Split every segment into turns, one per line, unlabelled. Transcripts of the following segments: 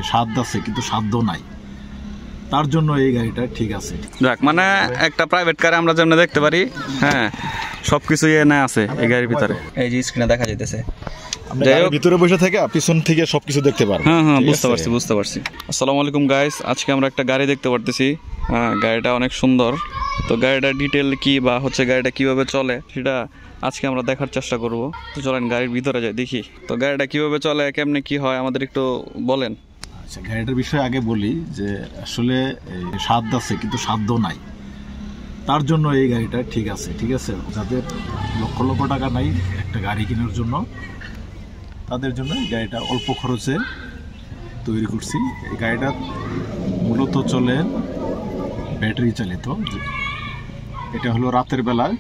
স্বাদ আছে কিন্তু সাধ্য নাই, তার জন্য এই গাড়িটা ঠিক আছে।
যাক, মানে একটা প্রাইভেট কারে আমরা যেমন দেখতে পারি, হ্যাঁ সবকিছু এনে আছে এই গাড়ির ভিতরে। এই যে স্ক্রিনে দেখা যাইতেছে,
ভিতরে বসে থেকে পিছন থেকে সবকিছু দেখতে পারবেন।
হ্যাঁ বুঝতে পারছি। আসসালামু আলাইকুম গাইস, আজকে আমরা একটা গাড়ি দেখতে পারতেছি। হ্যাঁ, গাড়িটা অনেক সুন্দর। তো গাড়িটার ডিটেল কি বা হচ্ছে গাড়িটা কিভাবে চলে সেটা আজকে আমরা দেখার চেষ্টা করব। তো চলেন গাড়ির ভিতরে যাই দেখি তো গাড়িটা কিভাবে চলে, কেমনে কি হয় আমাদের একটু বলেন।
আচ্ছা, গাড়িটার বিষয়ে আগে বলি যে আসলে স্বাদ আছে কিন্তু সাধ্য নাই, তার জন্য এই গাড়িটা ঠিক আছে। ঠিক আছে, যাদের লক্ষ লক্ষ টাকা নাই একটা গাড়ি কেনার জন্য, তাদের জন্য এই গাড়িটা অল্প খরচে তৈরি করছি। এই গাড়িটা মূলত চলে ব্যাটারি চালিত। এটা হলো রাতের বেলায়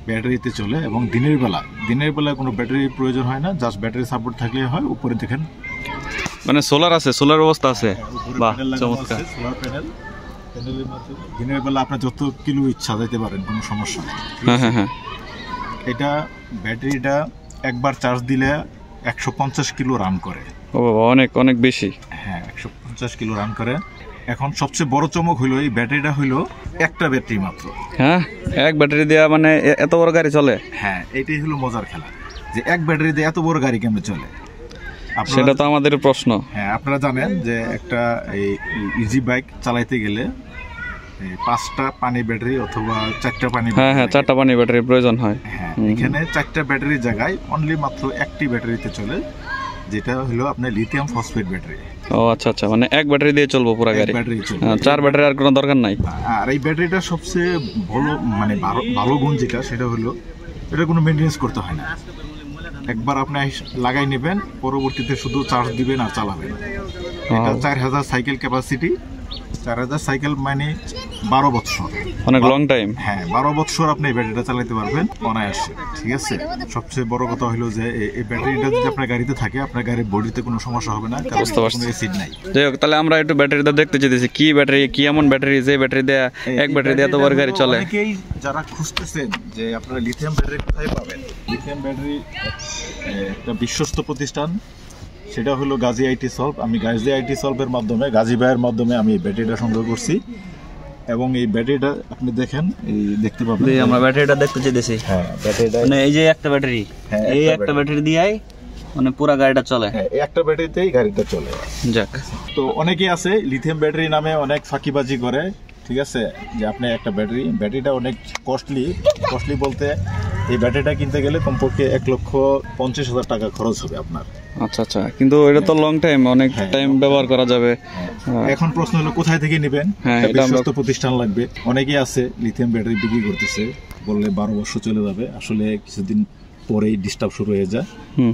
ব্যাটারিতে চলে এবং দিনের বেলায় কোনো ব্যাটারির প্রয়োজন হয় না, জাস্ট ব্যাটারি সাপোর্ট থাকলেই হয়। উপরে দেখেন
মানে সোলার আছে, সোলার ব্যবস্থা আছে। বাহ, চমৎকার।
সোলার প্যানেল, প্যানেলের মাধ্যমে দিনের বেলা আপনার যত কিলো ইচ্ছা যেতে পারেন, কোনো সমস্যা নেই।
হ্যাঁ,
এটা ব্যাটারিটা একবার চার্জ দিলে 150 কিলো রান করে।
ও বাবা, অনেক বেশি।
হ্যাঁ, 150 কিলো রান করে। এখন সবচেয়ে বড় চমক হইলো এই ব্যাটারিটা হইলো একটা ব্যাটারি মাত্র।
হ্যাঁ, এক ব্যাটারি দেয়া মানে এত বড় গাড়ি চলে?
হ্যাঁ, এইটাই হলো মজার খেলা, যে এক ব্যাটারি দিয়ে এত বড় গাড়ি কেমনে চলে,
সেটা তো আমাদের প্রশ্ন।
হ্যাঁ, আপনারা জানেন যে একটা এই ইজি বাইক চালাইতে গেলে 5টা পানি ব্যাটারি অথবা 4টা পানি,
হ্যাঁ 4টা পানি ব্যাটারির প্রয়োজন হয়।
হ্যাঁ, এখানে 4টা ব্যাটারির জায়গায় অনলি মাত্র একটি ব্যাটারিতে চলে, যেটা হলো আপনার লিথিয়াম ফসফেট ব্যাটারি।
ও আচ্ছা, মানে এক ব্যাটারি দিয়ে চলবো পুরো গাড়ি?
ব্যাটারি চলবে,
4 ব্যাটারি আর কোনো দরকার নাই।
আর এই ব্যাটারিটা সবচেয়ে ভালো গুণ যেটা, সেটা হলো এটা কোনো মেনটেনেন্স করতে হয় না। একবার আপনি লাগাই নেবেন, পরবর্তীতে শুধু চার্জ দিবেন আর চালাবেন। এটা 4000 সাইকেল ক্যাপাসিটি। 4000 সাইকেল মানে 12 বছর,
অনেক লং টাইম।
হ্যাঁ, 12 বছর আপনি এই ব্যাটারিটা চালাতে পারবেন অনায়াসে। ঠিক আছে, সবচেয়ে বড় কথা হলো যে এই ব্যাটারিটা যদি আপনার গাড়িতে থাকে, আপনার গাড়ির বডিতে কোনো সমস্যা হবে না, কারণ কোনো অ্যাসিড নাই।
যাই হোক, তাহলে আমরা একটু ব্যাটারিটা দেখতে চাইতেছি। কি ব্যাটারি, কি এমন ব্যাটারি যে ব্যাটারি দেয়া এক ব্যাটারি দিয়ে এত বড় গাড়ি চলে?
অনেকেই যারা খুঁজতেছেন যে আপনারা লিথিয়াম ব্যাটারি কোথায় পাবেন, লিথিয়াম ব্যাটারি একটা বিশ্বস্ত প্রতিষ্ঠান, সেটা হলো গাজী আইটি সলভ। আমি গাজী আইটি সলভের মাধ্যমে, গাজী ভাইয়ের মাধ্যমে আমি এই ব্যাটারিটা সংগ্রহ করছি। এবং এই ব্যাটারিটা আপনি দেখেন, এই দেখতে পাবেন,
আমরা ব্যাটারিটা দেখতে চাইতেছি।
হ্যাঁ, ব্যাটারিটা
মানে এই যে একটা ব্যাটারি, এই একটা ব্যাটারি দিয়েই মানে পুরো গাড়িটা চলে।
হ্যাঁ, এই একটা ব্যাটারিতেই গাড়িটা চলে।
যাক,
তো অনেকেই আছে লিথিয়াম ব্যাটারি নামে অনেক ফাঁকিবাজি করে। ঠিক আছে, যে আপনি একটা ব্যাটারিটা অনেক কস্টলি বলতে এই ব্যাটারিটা কিনতে গেলে কমপক্ষে 1,50,000 টাকা খরচ হবে আপনার।
আচ্ছা, কিন্তু এটা তো লং টাইম, অনেক টাইম ব্যবহার করা যাবে।
এখন প্রশ্ন হলো কোথায় থেকে নেবেন, বিশ্বস্ত প্রতিষ্ঠান লাগবে। অনেকেই আছে লিথিয়াম ব্যাটারি বিক্রি করতেছে, বললে 12 বছর চলে যাবে, আসলে কিছুদিন পরেই ডিস্টার্ব শুরু হয়ে যায়।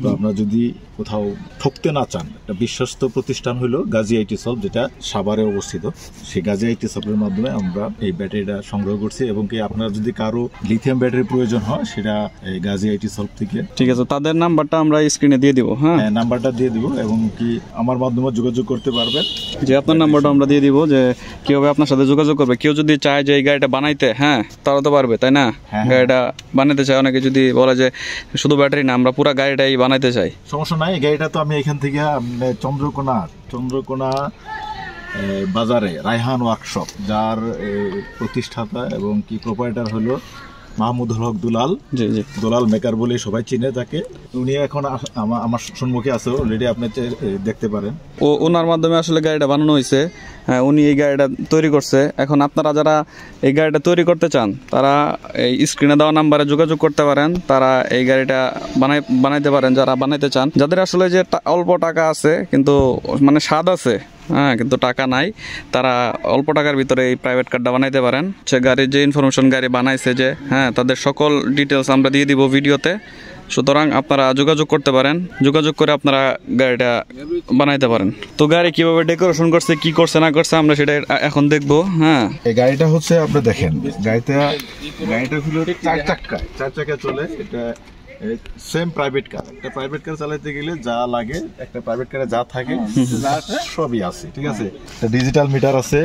তো আপনারা যদি কোথাও ঠকতে না চান, একটা বিশ্বস্ত প্রতিষ্ঠান হলো গাজী আইটি সলভ, যেটা সাভারে অবস্থিত। সেই গাজী আইটি সলভের মাধ্যমে আমরা এই ব্যাটারিটা সংগ্রহ করছি। এবং কি আপনার যদি কারো লিথিয়াম ব্যাটারির প্রয়োজন হয়, সেটা এই গাজী আইটি সলভ থেকে।
ঠিক আছে, তাদের নাম্বারটা আমরা স্ক্রিনে দিয়ে দিব। হ্যাঁ,
নাম্বারটা দিয়ে দিব এবং কি আমার মাধ্যমে যোগাযোগ করতে পারবেন।
যে আপনার নাম্বারটা আমরা দিয়ে দিব, যে কিভাবে আপনার সাথে যোগাযোগ করবে। কেউ যদি চায় যে এই গাড়িটা বানাইতে, হ্যাঁ তারা তো পারবে, তাই না? গাড়িটা বানাইতে চায়, অনেকে যদি বলে যে শুধু ব্যাটারি না, আমরা পুরো গাড়িটাই বানাইতে চাই,
সমস্যা নাই। এই গাড়িটা তো আমি এখান থেকে চন্দ্রকোনা বাজারে রায়হান ওয়ার্কশপ, যার প্রতিষ্ঠাতা এবং কি প্রোপাইটার হলো মাহমুদ হক দুলাল। দুলাল মেকার বলে সবাই চিনে তাকে। উনি এখন আমার সম্মুখে আছে, অলরেডি আপনি দেখতে পারেন।
ওনার মাধ্যমে আসলে গাড়িটা বানানো হয়েছে। হ্যাঁ, উনি এই গাড়িটা তৈরি করছে। এখন আপনারা যারা এই গাড়িটা তৈরি করতে চান, তারা এই স্ক্রিনে দেওয়া নাম্বারে যোগাযোগ করতে পারেন। তারা এই গাড়িটা বানাইতে পারেন, যারা বানাইতে চান। যাদের আসলে যে অল্প টাকা আছে কিন্তু মানে স্বাদ আছে, হ্যাঁ কিন্তু টাকা নাই, তারা অল্প টাকার ভিতরে এই প্রাইভেট কারটা বানাইতে পারেন। সে গাড়ির যে ইনফরমেশন গাড়ি বানাইছে, যে হ্যাঁ তাদের সকল ডিটেলস আমরা দিয়ে দিব ভিডিওতে। সুতরাং আপনারা যোগাযোগ করতে পারেন, যোগাযোগ করে আপনারা গাড়িটা বানাইতে পারেন। তো গাড়ি কিভাবে ডেকোরেশন করছে, কি করছে না করছে, আমরা সেটা এখন দেখবো। হ্যাঁ,
এই গাড়িটা হচ্ছে আপনি দেখেন, গাড়িটা হলো 4 চাকা চলে। এটা সেম প্রাইভেট কার। একটা প্রাইভেট কার চালাতে গেলে যা লাগে, একটা প্রাইভেট কারে যা থাকে সবই আছে। ঠিক আছে, ডিজিটাল মিটার আছে,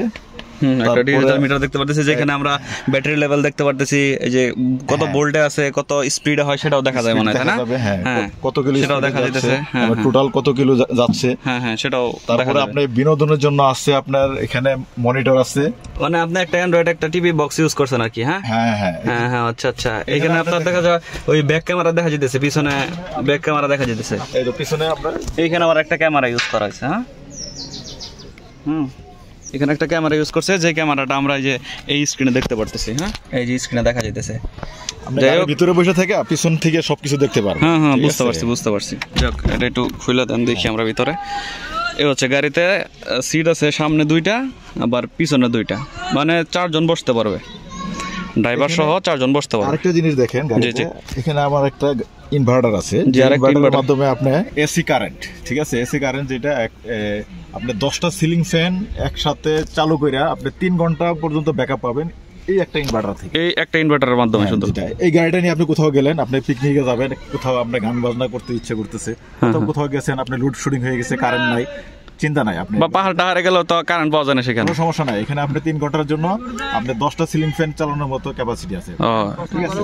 একটা
তারপরে-
ডিজিটাল মিটার দেখতে পারতেছি, যেখানে আমরা ব্যাটারি লেভেল দেখতে পারতেছি, এই যে কত ভোল্টে আছে, কত স্পিডে হয় সেটাও দেখা যায় মনে হয়, তাই না?
দেখা যাবে, হ্যাঁ,
হ্যাঁ,
কত কিলো
সেটাও
speed
দেখা
যাচ্ছে,
যাইতেছে, হ্যাঁ,
আবার
হ্যাঁ।
টোটাল কত কিলো যাচ্ছে।
হ্যাঁ হ্যাঁ, সেটাও দেখা
তারপরে
যাবে।
আপনি বিনোদনের জন্য আছে আপনার এখানে মনিটর আছে।
মানে আপনি একটা অ্যান্ড্রয়েড একটা টিভি বক্স ইউজ করছেন আর কি? হ্যাঁ
হ্যাঁ হ্যাঁ
হ্যাঁ হ্যাঁ, আচ্ছা আচ্ছা। এখানে আপনার দেখা যায় ওই ব্যাক ক্যামেরা দেখা যেতেছে, পিছনে ব্যাক ক্যামেরা দেখা যেতেছে।
এই তো পিছনে আপনার
এইখানে আবার একটা ক্যামেরা ইউজ করা হয়েছে। হ্যাঁ, এখানে একটা ক্যামেরা ইউজ করছে, যে ক্যামেরাটা আমরা এই যে এই স্ক্রিনে দেখতে পারতেছি। হ্যাঁ, এই যে স্ক্রিনে দেখা যাইতেছে।
আপনি
যাই
গাড়ির
হোক,
ভিতরে বসে থেকে পিছন থেকে সবকিছু দেখতে পারবেন।
হ্যাঁ হ্যাঁ,
ঠিক
বুঝতে
আছে?
পারছি বুঝতে পারছি। যাক, এটা একটু খুলে দেন দেখি আমরা ভিতরে। এই হচ্ছে গাড়িতে সিট আছে, সামনে 2টা আবার পিছনে 2টা, মানে 4 জন বসতে পারবে, ড্রাইভার সহ 4 জন বসতে পারবে।
আরেকটা জিনিস দেখেন গাড়িতে,
জি।
এখানে আমার একটা ইনভার্টার আছে,
জি,
যে
আরেকটা
ইনভার্টারের
inverter।
মাধ্যমে আপনি এসি কারেন্ট, ঠিক আছে, এসি কারেন্ট যেটা আপনি 10টা সিলিং ফ্যান একসাথে চালু করে আপনি 3 ঘন্টা পর্যন্ত ব্যাকআপ পাবেন এই একটা ইনভার্টার থেকে।
এই একটা ইনভার্টারের মাধ্যমে শুধু।
যেটা, এই গাড়িটা নিয়ে আপনি কোথাও গেলেন, আপনি পিকনিকে যাবেন, কোথাও আপনি গান বাজনা করতে ইচ্ছে করতেছে, কোথাও গেছেন, আপনি লোড শুটিং হয়ে গেছে, কারেন্ট নাই, চিন্তা নাই, আপনি
বা পাহাড় টাহারে গেলেও তো কারেন্ট পাওয়া যায় না সেখানে।
কোনো সমস্যা নাই, এখানে আপনি 3 ঘন্টার জন্য আপনি 10টা সিলিং ফ্যান চালানোর মতো ক্যাপাসিটি আছে।
ও,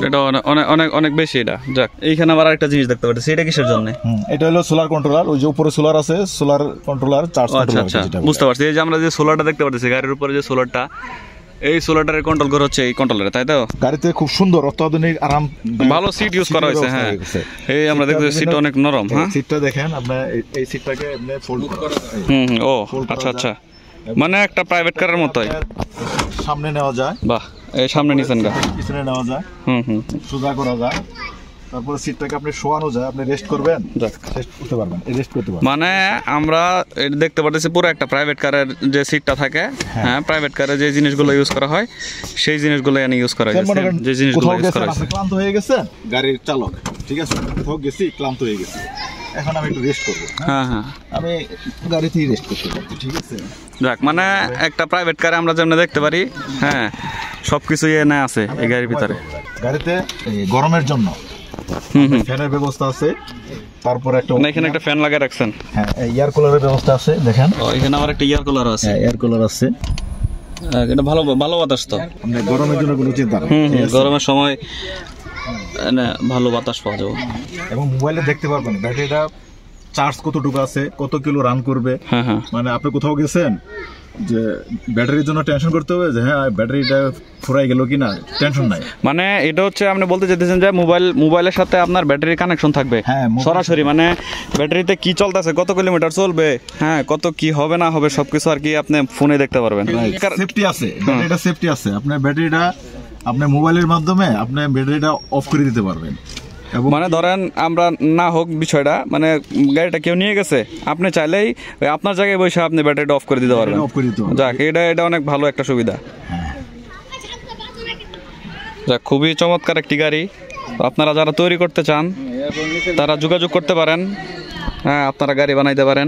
এটা অনেক অনেক অনেক বেশি এটা। যাক, এইখানে আবার আরেকটা জিনিস দেখতে পাচ্ছি, এটা কিসের জন্য?
এটা হলো সোলার কন্ট্রোলার, ওই যে উপরে সোলার আছে, সোলার কন্ট্রোলার, চার্জ
আচ্ছা
কন্ট্রোলার
আচ্ছা,
যেটা
বুঝতে পারছি। এই যে আমরা যে সোলারটা দেখতে পাচ্ছি গাড়ির উপরে, যে সোলারটা, এই সোলারটারে কন্ট্রোল করা হচ্ছে এই কন্ট্রোলারে, তাই তো?
গাড়িতে খুব সুন্দর অত্যাধুনিক আরাম,
ভালো সিট ইউজ করা হয়েছে। হ্যাঁ, এই আমরা দেখতে সিট অনেক নরম। হ্যাঁ,
সিটটা দেখেন, আপনার এই সিটটাকে আপনি ফোল্ড করা,
ও আচ্ছা আচ্ছা, মানে একটা প্রাইভেট কারের মতোই।
সামনে নেওয়া যায়,
বাহ, এই সামনে নিছেন গা,
পিছনে নেওয়া যায়,
হুম,
সোজা করা যায়, তারপরে সিটটাকে আপনি শোয়ানো যায়, আপনি রেস্ট করবেন,
যাক।
রেস্ট করতে পারবেন, রেস্ট করতে পারবেন।
মানে আমরা এটা দেখতে পাচ্ছি পুরো একটা প্রাইভেট কারের যে সিটটা থাকে, হ্যাঁ, প্রাইভেট কারে যে জিনিসগুলো ইউজ করা হয় সেই জিনিসগুলো এনে ইউজ করা
মনে
হয়েছে,
করেন
যে জিনিসগুলো
কোথাও
ইউজ
গেছেন,
করা
আপনি
হয়েছে।
ক্লান্ত হয়ে গেছেন, গাড়ির চালক, ঠিক আছে, কোথাও গেছি ক্লান্ত হয়ে গেছি, এখন আমি একটু রেস্ট করবো,
হ্যাঁ হ্যাঁ,
আমি গাড়িতেই রেস্ট করতে পারবো, ঠিক আছে।
যাক, মানে একটা প্রাইভেট কারে আমরা যেমন দেখতে পারি, হ্যাঁ, সবকিছুই এনে আছে এই গাড়ির ভিতরে।
গাড়িতে এই গরমের জন্য
হুম,
ফ্যানের ব্যবস্থা আছে, তারপরে একটা
মানে এখানে একটা ফ্যান লাগিয়ে রাখছেন।
হ্যাঁ এয়ার কুলারের ব্যবস্থা আছে, দেখেন,
ও, এখানে আবার একটা ইয়ার কুলার আছে।
এয়ার কুলার আছে,
এটা ভালো ভালো বাতাস তো।
আপনার গরমের জন্য কোনো চিন্তা নেই।
গরমের সময় এনে ভালো বাতাস পাওয়া যাবে।
এবং মোবাইলে দেখতে পারবেন ব্যাটারিটা চার্জ কতটুকু আছে, কত কিলো রান করবে।
হ্যাঁ হ্যাঁ,
মানে আপনি কোথাও গেছেন যে ব্যাটারির জন্য টেনশন করতে হবে যে হ্যাঁ ব্যাটারিটা ফুরাই গেল কিনা, টেনশন নাই।
মানে এটা হচ্ছে আপনি বলতে চাইতেছেন যে মোবাইলের সাথে আপনার ব্যাটারি কানেকশন থাকবে
হ্যাঁ,
সরাসরি, মানে ব্যাটারিতে কি চলতেছে, কত কিলোমিটার চলবে, হ্যাঁ, কত কি হবে না হবে সবকিছু আর কি আপনি ফোনে দেখতে পারবেন।
সেফটি আছে, ব্যাটারিটা সেফটি আছে, আপনার ব্যাটারিটা আপনি মোবাইলের মাধ্যমে আপনি ব্যাটারিটা অফ করে দিতে পারবেন। এবং
মানে ধরেন আমরা না হোক বিষয়টা, মানে গাড়িটা কেউ নিয়ে গেছে, আপনি চাইলেই ওই আপনার জায়গায় বসে আপনি ব্যাটারিটা অফ করে দিতে পারবেন।
অফ করে দিতে পারবেন।
যাক, এটা অনেক ভালো একটা সুবিধা।
হ্যাঁ।
যাক, খুবই চমৎকার একটি গাড়ি। আপনারা যারা তৈরি করতে চান তারা যোগাযোগ করতে পারেন, হ্যাঁ, আপনারা গাড়ি বানাইতে পারেন।